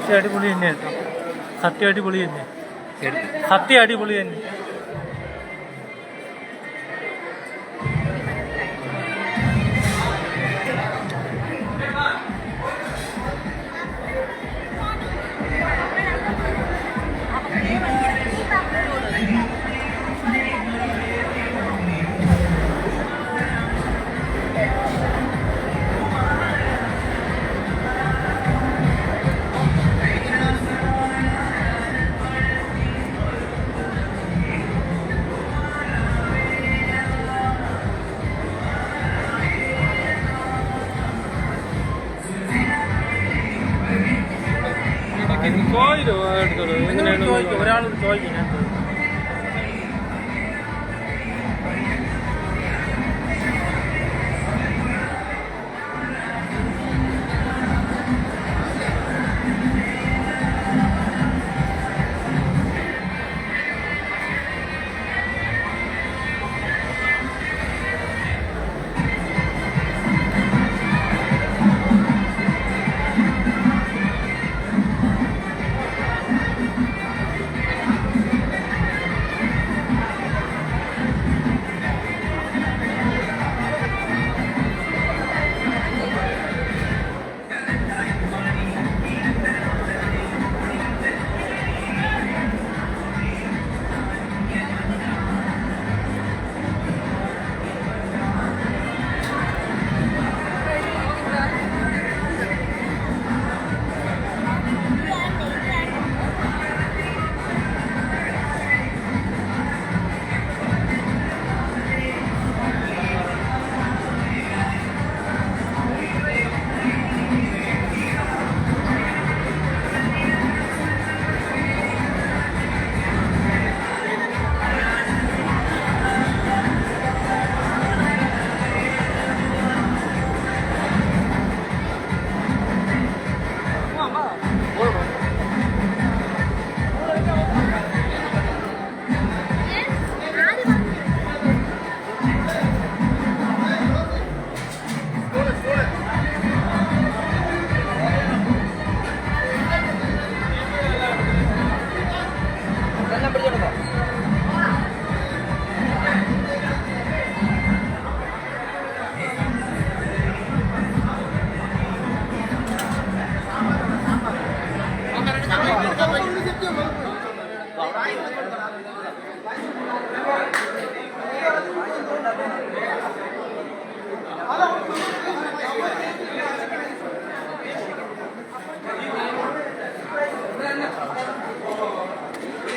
പക്ഷെ അടിപൊളി തന്നെ കേട്ടോ. സത്യം അടിപൊളി തന്നെ. സത്യം അടിപൊളി തന്നെ. ഒരാൾ ചോദിക്കും.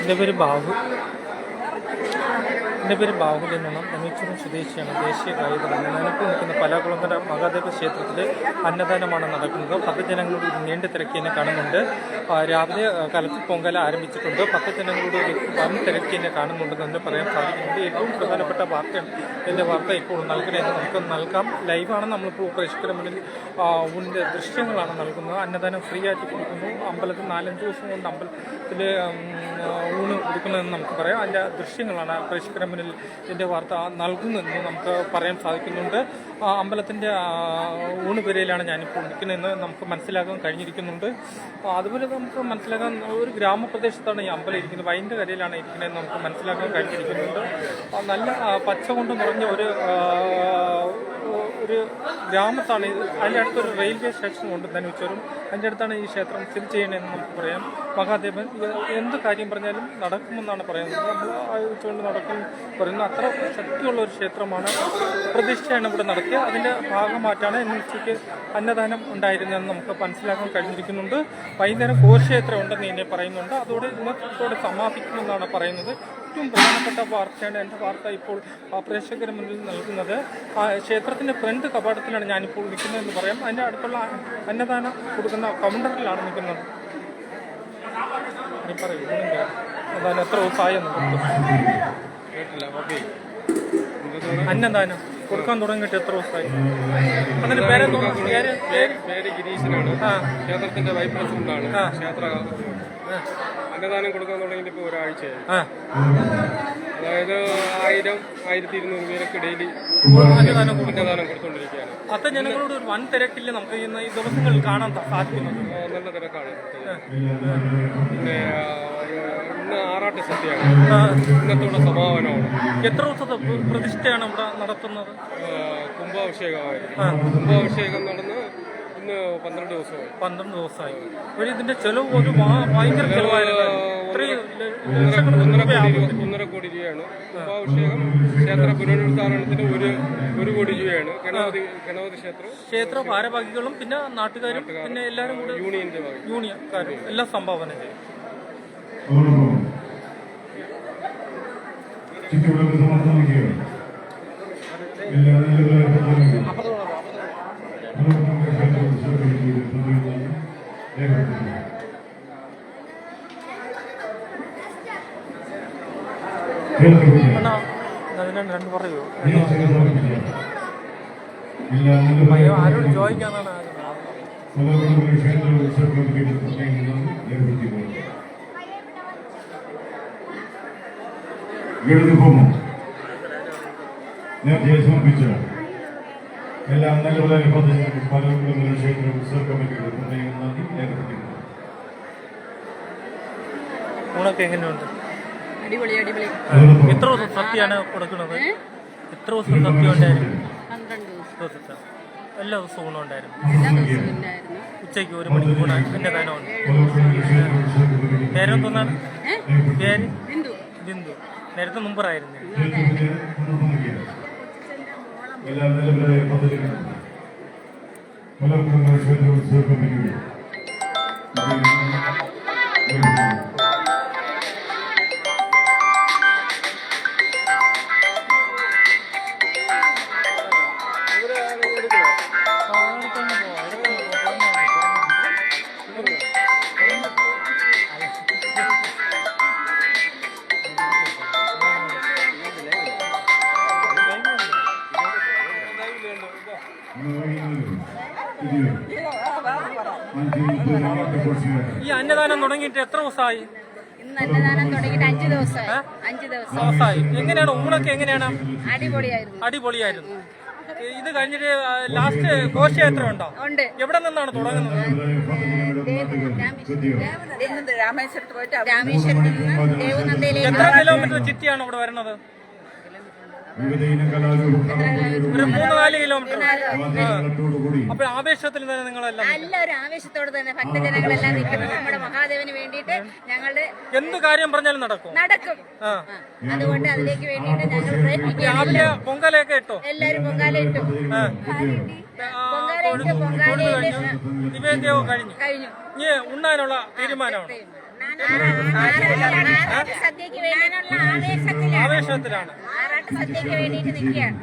എൻ്റെ പേര് ബാഹു. എൻ്റെ പേര് ബാഹുൽ എന്നാണ്. തമിഴ്ചൂർ സ്വദേശിയാണ്. ദേശീയ ഗായകനാണ്. ഞാനിപ്പോൾ നിൽക്കുന്ന പലാകുളങ്ങര മഹാദേവ ക്ഷേത്രത്തിൽ അന്നദാനമാണ് നടക്കുന്നത്. ഭക്തജനങ്ങളോട് ഒരു നീണ്ട തിരക്ക് എന്നെ കാണുന്നുണ്ട്. രാവിലെ കലത്തിൽ പൊങ്കല ആരംഭിച്ചിട്ടുണ്ട്. ഭക്തജനങ്ങളോട് വൻ തിരക്ക് എന്നെ കാണുന്നുണ്ടെന്ന് തന്നെ പറയാൻ സാധിക്കുന്നുണ്ട്. ഏറ്റവും പ്രധാനപ്പെട്ട വാർത്തയാണ്. എൻ്റെ വാർത്ത ഇപ്പോൾ നൽകണമെന്ന് നമുക്ക് നൽകാം. ലൈവാണ് നമ്മളിപ്പോൾ പ്രേക്ഷകരുടെ മുന്നിൽ ഊണിൻ്റെ ദൃശ്യങ്ങളാണ് നൽകുന്നത്. അന്നദാനം ഫ്രീ ആയിട്ട് കൊടുക്കുന്നു. അമ്പലത്തിൽ 4-5 ദിവസം കൊണ്ട് അമ്പലത്തിൽ ഊണ് കൊടുക്കുന്നതെന്ന് നമുക്ക് പറയാം. അതിൻ്റെ ദൃശ്യങ്ങളാണ് പ്രേക്ഷകരുടെ മുന്നിൽ ഇതിൻ്റെ വാർത്ത നൽകുന്നതെന്ന് നമുക്ക് പറയാൻ സാധിക്കുന്നുണ്ട്. അമ്പലത്തിൻ്റെ ഊണുപുരയിലാണ് ഞാനിപ്പോൾ നിൽക്കുന്നതെന്ന് നമുക്ക് മനസ്സിലാക്കാൻ കഴിഞ്ഞിരിക്കുന്നുണ്ട്. അതുപോലെ നമുക്ക് മനസ്സിലാക്കാൻ ഒരു ഗ്രാമപ്രദേശത്താണ് ഈ അമ്പലം ഇരിക്കുന്നത്. വൈൻ്റെ കരയിലാണ് ഇരിക്കുന്നതെന്ന് നമുക്ക് മനസ്സിലാക്കാൻ കഴിഞ്ഞിരിക്കുന്നുണ്ട്. നല്ല പച്ച കൊണ്ട് നിറഞ്ഞ ഒരു ഗ്രാമത്താണ്. അതിൻ്റെ അടുത്തൊരു റെയിൽവേ സ്റ്റേഷൻ കൊണ്ട് തന്നെ വെച്ചോറും അതിൻ്റെ അടുത്താണ് ഈ ക്ഷേത്രം സ്ഥിതി ചെയ്യണമെന്ന് നമുക്ക് പറയാം. മഹാദേവൻ എന്ത് കാര്യം പറഞ്ഞാലും നടക്കുമെന്നാണ് പറയുന്നത്. നമ്മൾ ആലോചിച്ചുകൊണ്ട് നടക്കും പറയുന്നത്. അത്ര ശക്തിയുള്ള ഒരു ക്ഷേത്രമാണ്. പ്രതിഷ്ഠയാണ് ഇവിടെ നടത്തിയത്. അതിൻ്റെ ഭാഗമായിട്ടാണ് ഇന്ന് ഉച്ചയ്ക്ക് അന്നദാനം ഉണ്ടായിരുന്നതെന്ന് നമുക്ക് മനസ്സിലാക്കാൻ കഴിഞ്ഞിരിക്കുന്നുണ്ട്. വൈകുന്നേരം ഘോഷയാത്ര ഉണ്ടെന്ന് എന്നെ പറയുന്നുണ്ട്. അതോടെ ഇന്നത്തോടെ സമാപിക്കുമെന്നാണ് പറയുന്നത്. ഏറ്റവും പ്രധാനപ്പെട്ട വാർത്തയാണ്. എൻ്റെ വാർത്ത ഇപ്പോൾ പ്രേക്ഷകരുടെ മുന്നിൽ നൽകുന്നത്. ക്ഷേത്രത്തിൻ്റെ ഫ്രണ്ട് കവാടത്തിലാണ് ഞാനിപ്പോൾ നിൽക്കുന്നതെന്ന് പറയാം. അതിൻ്റെ അടുത്തുള്ള അന്നദാനം കൊടുക്കുന്ന കൗണ്ടറിലാണ് നിൽക്കുന്നത്. നീ പറയൂ, അന്നദാനം എത്ര ദിവസമായെന്ന് അന്നദാനം കൊടുക്കാൻ തുടങ്ങിയിട്ട് എത്ര ദിവസമായി? അതിന് പേര് ഗിരീശനാണ്. ക്ഷേത്രത്തിന്റെ വൈസ് പ്രസിഡന്റാണ്. ക്ഷേത്ര അന്നദാനം കൊടുക്കാൻ തുടങ്ങിയിട്ട് ഇപ്പോൾ ഒരാഴ്ചയായി. അതായത് ഇത് 1000-1200 പേരൊക്കെ ഡെയിലി അന്നദാനം അന്നദാനം കൊടുത്തുകൊണ്ടിരിക്കുകയാണ്. അത്ര ജനങ്ങളോട് ഒരു വൻ തിരക്കില്ല നമുക്ക് ഇന്ന് ഈ ദിവസങ്ങളിൽ കാണാൻ സാധിക്കുന്നത്. നല്ല തിരക്കാണ്. പിന്നെ ഇന്ന് ആറാട്ട് സദ്യയാണ്, ഇന്നത്തോടെ സമാപനമാണ്. എത്ര ദിവസത്തെ പ്രതിഷ്ഠയാണ് ഇവിടെ നടത്തുന്നത്? കുംഭാഭിഷേകമായിരുന്നു. കുംഭാഭിഷേകം നടന്ന് ഇന്ന് 12 ദിവസമായി. 12 ദിവസമായി. ഒരു ഇതിന്റെ ചെലവ് ഒരു ഭയങ്കര ചെലവായിരുന്നു. 1.5 കോടി രൂപയാണ്. കുംഭാഭിഷേകം ക്ഷേത്ര പുനരുദ്ധാരണത്തിന് 1 കോടി രൂപയാണ്. ഗണപതി ക്ഷേത്ര ഭാരവാഹികളും പിന്നെ നാട്ടുകാരും പിന്നെ എല്ലാവരും കൂടെ യൂണിയൻകാരും എല്ലാം സംഭാവന ചെയ്യും. അതിനാണ് രണ്ട് പറയൂ. ആരോട് ചോദിക്കാന്നാണ് ഞാൻ സമർപ്പിച്ച എല്ലാ നല്ലവരായ പദ്ധതികളും ക്ഷേത്ര ഉത്സവ കമ്മിറ്റിയുടെ നന്ദി രേഖപ്പെടുത്തുന്നു. ഊണൊക്കെ എങ്ങനെയുണ്ട്? അടിപൊളി അടിപൊളി. എത്ര ദിവസം സദ്യയാണ് കൊടുക്കുന്നത്? എത്ര ദിവസം സദ്യ ഉണ്ടായിരുന്നു? 12 ദിവസത്തെ എല്ലാ ദിവസവും ഊണുണ്ടായിരുന്നു. എല്ലാ ദിവസവും ഉണ്ടായിരുന്നു. ഉച്ചയ്ക്ക് 1 മണിക്ക് ഊണാണ് അന്നദാനമുണ്ട്. പേരെന്താണ്? പേര് ബിന്ദു. ബിന്ദു. നേരത്തെ മുമ്പറായിരുന്നു. എല്ലാ നല്ലവരായ പദ്ധതികളും മലപ്പുറം ക്ഷേത്ര ഉത്സവ കമ്മിറ്റിയുടെ ഈ അന്നദാനം തുടങ്ങിയിട്ട് എത്ര ദിവസമായി? ഇന്ന് അന്നദാനം തുടങ്ങിയിട്ട് 5 ദിവസമായി. 5 ദിവസമായി. എങ്ങനെയാണ് ഊണൊക്കെ എങ്ങനെയാണ്? അടിപൊളിയായിരുന്നു. അടിപൊളിയായിരുന്നു. ഇത് കഴിഞ്ഞിട്ട് ലാസ്റ്റ് ഘോഷയാത്ര ഉണ്ടോ? ഉണ്ട്. എവിടെ നിന്നാണ് തുടങ്ങുന്നത്? രാമേശ്വരത്ത് പോയിട്ട് രാമേശ്വരത്ത് നിന്ന് ദേവനന്ദയിലേക്ക്. എത്ര കിലോമീറ്റർ ചുറ്റിയാണ് ഇവിടെ വരുന്നത്? ഒരു 3-4 കിലോമീറ്റർ. അപ്പൊ ആവേശത്തിൽ തന്നെ നിങ്ങളെല്ലാം നല്ലൊരു ആവേശത്തോടെ തന്നെ ഭക്തജനങ്ങളെല്ലാം നിൽക്കുന്നത് നമ്മുടെ മഹാദേവന് വേണ്ടിയിട്ട്. ഞങ്ങളുടെ എന്ത് കാര്യം പറഞ്ഞാലും നടക്കും. അതുകൊണ്ട് അതിലേക്ക് വേണ്ടിയിട്ട് ഞങ്ങൾ പ്രയത്നിക്കുകയാണ്. രാവിലെ പൊങ്കലൊക്കെ ഇട്ടോ? എല്ലാവരും പൊങ്കാല ഇട്ടു. നിവേദ്യവും കഴിഞ്ഞു. ഇനി ഉണ്ണാനുള്ള തീരുമാനമാണ്. സദ്യക്ക് വേണ്ടിയിട്ടുള്ള ആവേശത്തിലാണ്. സദ്യക്ക് വേണ്ടിയിട്ട് നിൽക്കുകയാണ്.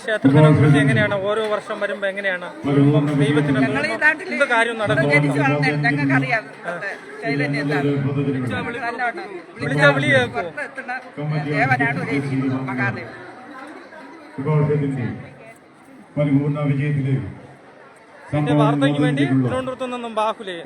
ക്ഷേത്രത്തിനെ കുറിച്ച് എങ്ങനെയാണ്? ഓരോ വർഷം വരുമ്പോ എങ്ങനെയാണ് ദൈവത്തിന് എന്ത് കാര്യം നടക്കും? വിളിച്ചാ വിളി കേൾക്കുമോ? പരിപൂർണ വിജയത്തിലേക്ക് വാർത്തയ്ക്ക് വേണ്ടി തിരുവനന്തപുരത്തു നിന്നും ബാഹുലേ.